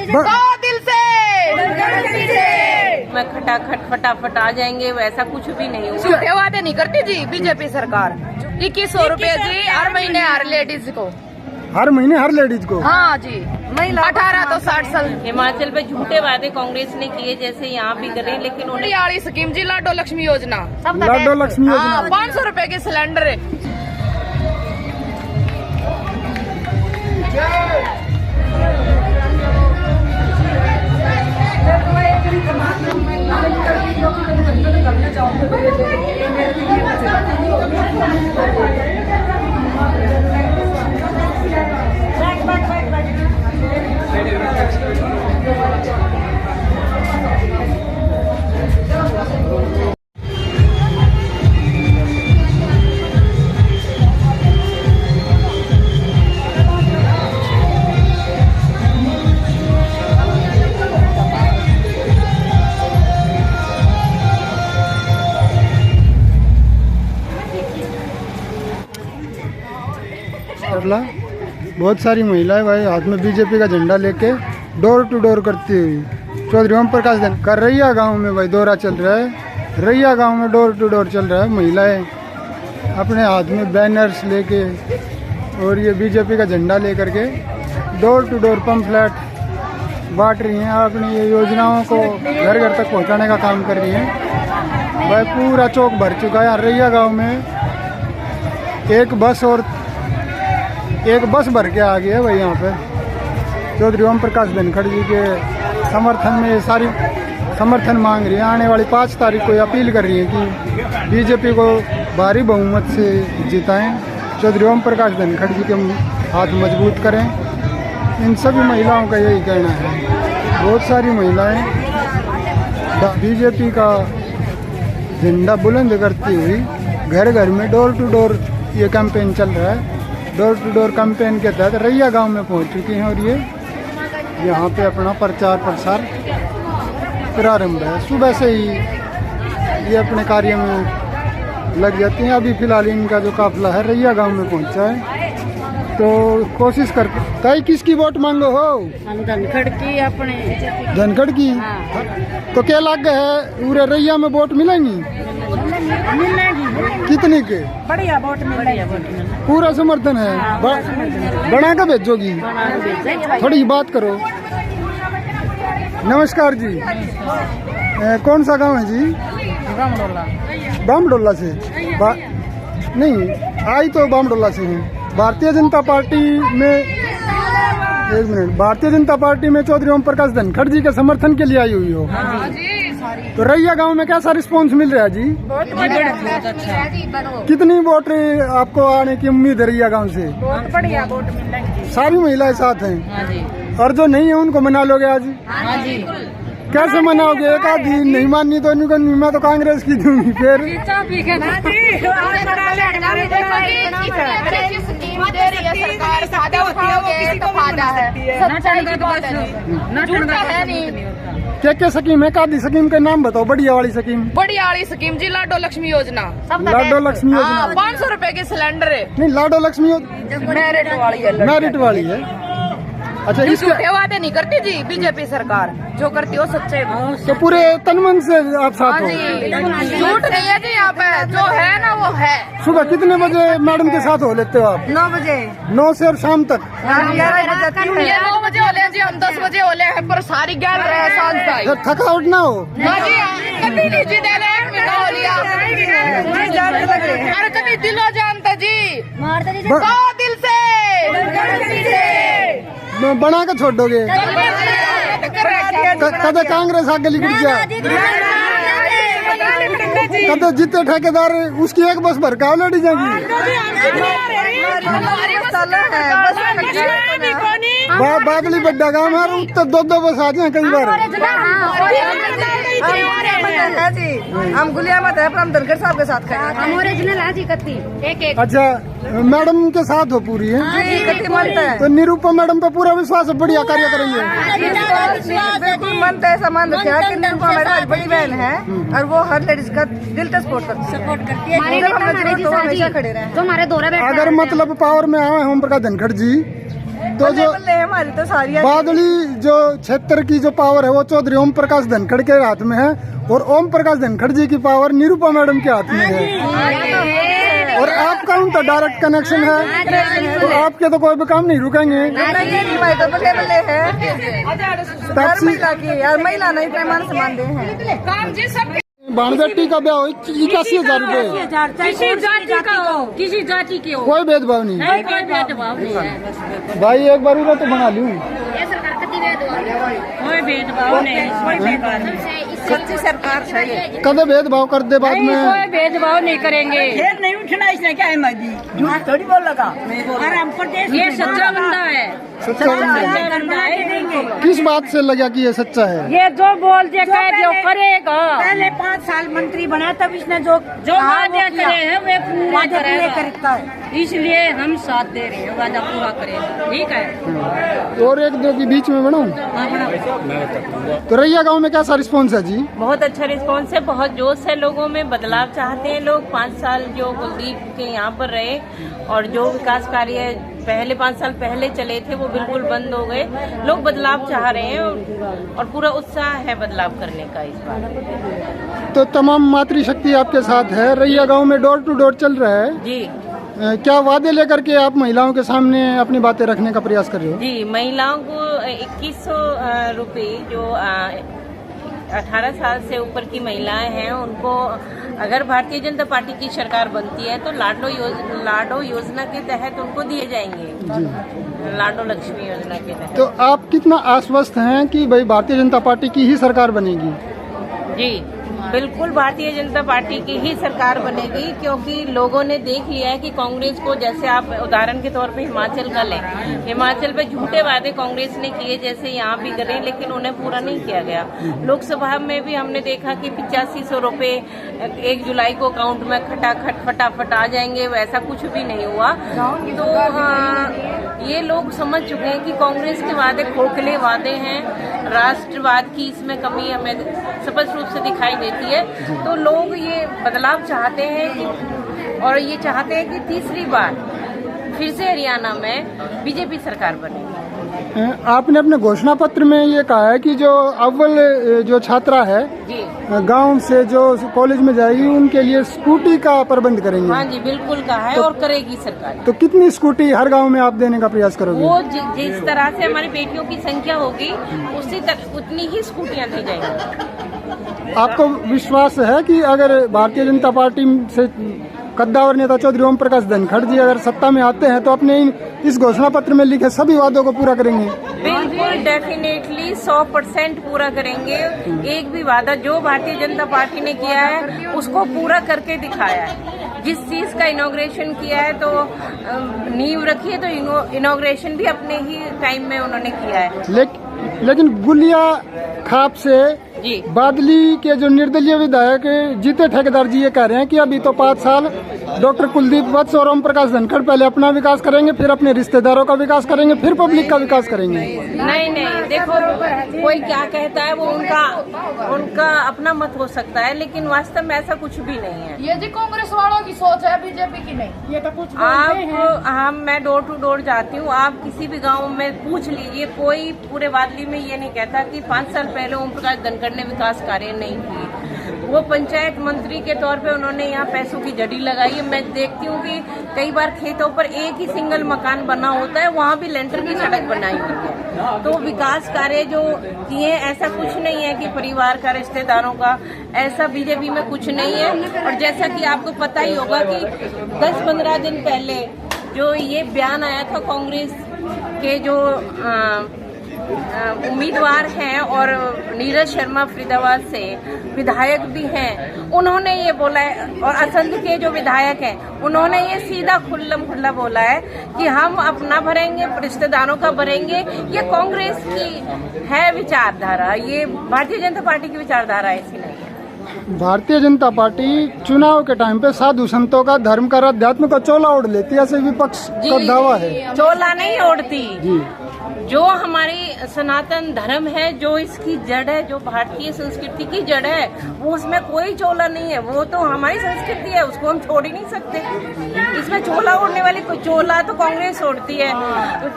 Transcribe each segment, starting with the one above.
दिल से मैं खटाखट फटाफट आ जाएंगे, वैसा कुछ भी नहीं हुआ। झूठे वादे नहीं करती जी बीजेपी सरकार। 2100 रुपए जी हर महीने हर लेडीज को। हर महीने हर लेडीज को? हाँ जी, महिला 18 तो 60 साल। हिमाचल पे झूठे वादे कांग्रेस ने किए जैसे यहाँ भी करे, लेकिन उन्हें वाली स्कीम जी लाडो लक्ष्मी योजना। लाडो लक्ष्मी योजना 500 रुपए के सिलेंडर। बहुत सारी महिलाएं भाई हाथ में बीजेपी का झंडा लेके डोर टू डोर करती हुई चौधरी ओम प्रकाश कर रैया गांव में भाई दौरा चल रहा है। रैया गांव में डोर टू डोर चल रहा है। महिलाएं अपने हाथ में बैनर्स लेके और ये बीजेपी का झंडा लेकर के डोर टू डोर पंफलेट बांट रही हैं। अपनी ये योजनाओं को घर घर तक पहुंचाने का काम कर रही हैं। भाई पूरा चौक भर चुका है। रैया गाँव में एक बस भर के आ गई है भाई। यहाँ पे चौधरी ओम प्रकाश धनखड़ जी के समर्थन में ये सारी समर्थन मांग रही है। आने वाली 5 तारीख को अपील कर रही है कि बीजेपी को भारी बहुमत से जिताएं, चौधरी ओम प्रकाश धनखड़ जी के हाथ मजबूत करें। इन सभी महिलाओं का यही कहना है। बहुत सारी महिलाएं बीजेपी का झंडा बुलंद करती हुई घर घर में डोर टू डोर ये कैंपेन चल रहा है। डोर टू डोर कैंपेन के तहत रैया गांव में पहुंच चुकी हैं और ये यहाँ पे अपना प्रचार प्रसार प्रारंभ है। सुबह से ही ये अपने कार्य में लग जाती हैं। अभी फिलहाल इनका जो काफिला है रैया गांव में पहुंचा है, तो कोशिश करते। ताई किसकी वोट मांगो हो? हम धनखड़ की, अपने धनखड़ की। तो क्या लग है पूरे रैया में वोट मिलेंगी? कितनी के? बढ़िया वोट मिलेगी। पूरा समर्थन है। बना के भेजोगी? थोड़ी बात करो। नमस्कार जी, कौन सा गांव है जी? बामडोला से। नहीं आई तो बामडोला से हैं। भारतीय जनता पार्टी में एक मिनट, भारतीय जनता पार्टी में चौधरी ओम प्रकाश धनखड़ जी के समर्थन के लिए आई हुई हो। तो रैया गांव में कैसा रिस्पांस मिल रहा है जी? बहुत अच्छा। कितनी वोट आपको आने की उम्मीद है रैया गांव से? बहुत बढ़िया वोट मिलेंगे। सारी महिलाएं साथ हैं? हाँ जी। और जो नहीं है उनको मना लोगे आज? हाँ जी। कैसे मनाओगे? एक आधी नहीं माननी तो मैं तो कांग्रेस की दूंगी। फिर क्या स्कीम है? कादी स्कीम के नाम बताओ। बढ़िया वाली स्कीम। बढ़िया वाली स्कीम जी लाडो लक्ष्मी योजना। लाडो लक्ष्मी योजना 500 रुपए के सिलेंडर। नहीं, लाडो लक्ष्मी मेरिट वाली है। मेरिट वाली है। अच्छा, झूठे वादे नहीं करती जी बीजेपी सरकार। जो करती हो सच्चे। तो पूरे तन मन से आप साथ हो? झूठ नहीं है जी यहाँ पे। जो है ना वो है। सुबह कितने बजे मैडम के साथ हो लेते हो आप? 9 बजे। 9 से और शाम तक? 9 बजे हो ले जी, हम 10 बजे हो ले हैं, पर सारी गैल रहे सांझ तक। थकावट ना हो? कभी नहीं जी दे अरे कभी दिलो जानता जी। दिल से बना के छोड़ोगे? कदे कांग्रेस आगे लिखट गया? कदे जीते ठेकेदार उसकी एक बस भर का लड़ी जाएगी। बागली बड्डा गाँव है, उत्तर 2 बस आ जाए कई बार। हम गुलिया मत है, पर हम धनखड़ साहब के साथ खड़े हैं। हम ओरिजिनल है जी कत्ती एक। अच्छा, मैडम के साथ हो पूरी है? तो निरूपा मैडम पे पूरा विश्वास है, बढ़िया कार्य करेंगे। बिल्कुल मन ऐसा मान रखा है कि निरूपा हमारी बड़ी बहन है और वो हर लेडीज का दिल से सपोर्ट करती है। जो हमारे दौरा बैठा अगर मतलब पावर में आए ओम प्रकाश धनखड़ जी तो बल्ले जो बल्ले है हमारी तो सारी बादली जो क्षेत्र की जो पावर है वो चौधरी ओम प्रकाश धनखड़ के हाथ में है और ओम प्रकाश धनखड़ जी की पावर निरूपा मैडम के हाथ में है और आपका उनका डायरेक्ट कनेक्शन है तो आपके तो कोई भी काम नहीं रुकेंगे। हमारी तो बल्ले बल्ले है हर महिला की यार महिला नहीं पैमान समान दे हैं। बाणगट्टी का ब्याह 81,000 रूपए किसी जाति का हो, किसी जाति के हो, कोई भेदभाव नहीं। कोई भेदभाव नहीं है। भाई एक बार उन्हें तो बना लूं। कोई भेदभाव नहीं, कोई भेदभाव नहीं। सच्ची सरकार चाहिए। कदे भेदभाव कर दे बाद में कोई भेदभाव नहीं करेंगे। खेत नहीं उठना इसने क्या है मोदी झूठ थोड़ी बोल लगा और हम प्रदेश ये सच्चा बंदा है, सच्चा बंदा है। सच्चा बंदा है। किस बात से लगा कि ये सच्चा है? ये जो बोल दे जो करेगा। पहले 5 साल मंत्री बना तब इसने जो वादे करे हैं वे पूरा करेगा। करता है इसलिए हम साथ दे रहे हैं, वादा पूरा करेगा। ठीक है। और एक दो के बीच में बढ़ाऊं तो रैया गांव में कैसा रिस्पॉन्स है जी? बहुत अच्छा रिस्पांस है, बहुत जोश है लोगों में, बदलाव चाहते हैं लोग। 5 साल जो कुलदीप के यहाँ पर रहे और जो विकास कार्य पहले 5 साल पहले चले थे वो बिल्कुल बंद हो गए। लोग बदलाव चाह रहे हैं और पूरा उत्साह है बदलाव करने का इस बार। तो तमाम मातृशक्ति आपके साथ है। रैया गांव में डोर टू डोर चल रहा है जी। क्या वादे लेकर के आप महिलाओं के सामने अपनी बातें रखने का प्रयास कर रहे हो? जी, महिलाओं को 2100 रुपये जो 18 साल से ऊपर की महिलाएं हैं उनको अगर भारतीय जनता पार्टी की सरकार बनती है तो लाडो योजना के तहत उनको दिए जाएंगे। लाडो लक्ष्मी योजना के तहत। तो आप कितना आश्वस्त हैं कि भाई भारतीय जनता पार्टी की ही सरकार बनेगी? जी, बिल्कुल भारतीय जनता पार्टी की ही सरकार बनेगी, क्योंकि लोगों ने देख लिया है कि कांग्रेस को, जैसे आप उदाहरण के तौर पे हिमाचल का लें, हिमाचल पे झूठे वादे कांग्रेस ने किए जैसे यहाँ भी करें, लेकिन उन्हें पूरा नहीं किया गया। लोकसभा में भी हमने देखा कि 8500 रुपये 1 जुलाई को अकाउंट में खटाखट फटाफट आ जाएंगे, वैसा कुछ भी नहीं हुआ। तो ये लोग समझ चुके हैं कि कांग्रेस के वादे खोखले वादे हैं, राष्ट्रवाद की इसमें कमी हमें स्पष्ट रूप से दिखाई देती है। तो लोग ये बदलाव चाहते हैं कि और ये चाहते हैं कि तीसरी बार फिर से हरियाणा में बीजेपी सरकार बने। आपने अपने घोषणा पत्र में ये कहा है कि जो अव्वल जो छात्रा है जी गांव से जो कॉलेज में जाएगी उनके लिए स्कूटी का प्रबंध करेंगे। हाँ जी, बिल्कुल कहा है और करेगी सरकार। तो कितनी स्कूटी हर गांव में आप देने का प्रयास करोगे? वो जिस तरह से हमारी बेटियों की संख्या होगी उतनी ही स्कूटियाँ दी जाएंगी। आपको विश्वास है कि अगर भारतीय जनता पार्टी से कद्दावर नेता चौधरी ओम प्रकाश धनखड़ जी अगर सत्ता में आते हैं तो अपने इस घोषणा पत्र में लिखे सभी वादों को पूरा करेंगे? बिल्कुल, डेफिनेटली 100% पूरा करेंगे। एक भी वादा जो भारतीय जनता पार्टी ने किया है उसको पूरा करके दिखाया है। जिस चीज का इनॉग्रेशन किया है तो नींव रखी है तो इनॉग्रेशन भी अपने ही टाइम में उन्होंने किया है। लेकिन गुलिया खाप से जी बादली के जो निर्दलीय विधायक जीते ठेकेदार जी ये कह रहे हैं कि अभी तो 5 साल डॉक्टर कुलदीप वत्स और ओम प्रकाश धनखड़ पहले अपना विकास करेंगे, फिर अपने रिश्तेदारों का विकास करेंगे, फिर पब्लिक का विकास करेंगे। नहीं, देखो कोई क्या कहता है वो उनका अपना मत हो सकता है, लेकिन वास्तव में ऐसा कुछ भी नहीं है। ये जी कांग्रेस वालों की सोच है, बीजेपी की नहीं। ये तो कुछ मैं डोर टू डोर जाती हूँ, आप किसी भी गांव में पूछ लीजिए, कोई पूरे वादली में ये नहीं कहता कि 5 साल पहले ओम प्रकाश धनखड़ ने विकास कार्य नहीं किए। वो पंचायत मंत्री के तौर पे उन्होंने यहाँ पैसों की जड़ी लगाई है। मैं देखती हूँ कि कई बार खेतों पर एक ही सिंगल मकान बना होता है, वहाँ भी लेंटर की सड़क बनाई हुई है। तो विकास कार्य जो किए ऐसा कुछ नहीं है कि परिवार का, रिश्तेदारों का, ऐसा बीजेपी में कुछ नहीं है। और जैसा कि आपको पता ही होगा कि 10-15 दिन पहले जो ये बयान आया था कांग्रेस के जो उम्मीदवार हैं और नीरज शर्मा फरीदाबाद से विधायक भी हैं, उन्होंने ये बोला है, और असंध के जो विधायक हैं उन्होंने ये सीधा खुल्ला बोला है कि हम अपना भरेंगे, रिश्तेदारों का भरेंगे। ये कांग्रेस की है विचारधारा, ये भारतीय जनता पार्टी की विचारधारा ऐसी नहीं है। भारतीय जनता पार्टी चुनाव के टाइम पे साधु संतों का, धर्म का, अध्यात्म का चोला ओढ़ लेती है, ऐसे विपक्ष का दावा है। चोला नहीं ओढ़ती, जो हमारी सनातन धर्म है, जो इसकी जड़ है, जो भारतीय संस्कृति की जड़ है, वो उसमें कोई चोला नहीं है। वो तो हमारी संस्कृति है, उसको हम छोड़ ही नहीं सकते। इसमें चोला ओढ़ने वाली कोई, चोला तो कांग्रेस ओढ़ती है।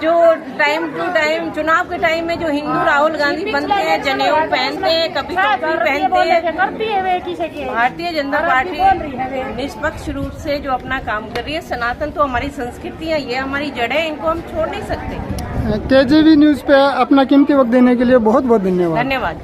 जो टाइम टू टाइम चुनाव के टाइम में जो हिंदू राहुल गांधी बनते हैं, जनेऊ पहनते हैं, कभी टोपी पहनते हैं। भारतीय जनता पार्टी निष्पक्ष रूप से जो अपना काम कर रही है। सनातन तो हमारी संस्कृति है, ये हमारी जड़ है, इनको हम छोड़ नहीं सकते। KJV न्यूज़ पे अपना कीमती वक्त देने के लिए बहुत बहुत धन्यवाद। धन्यवाद।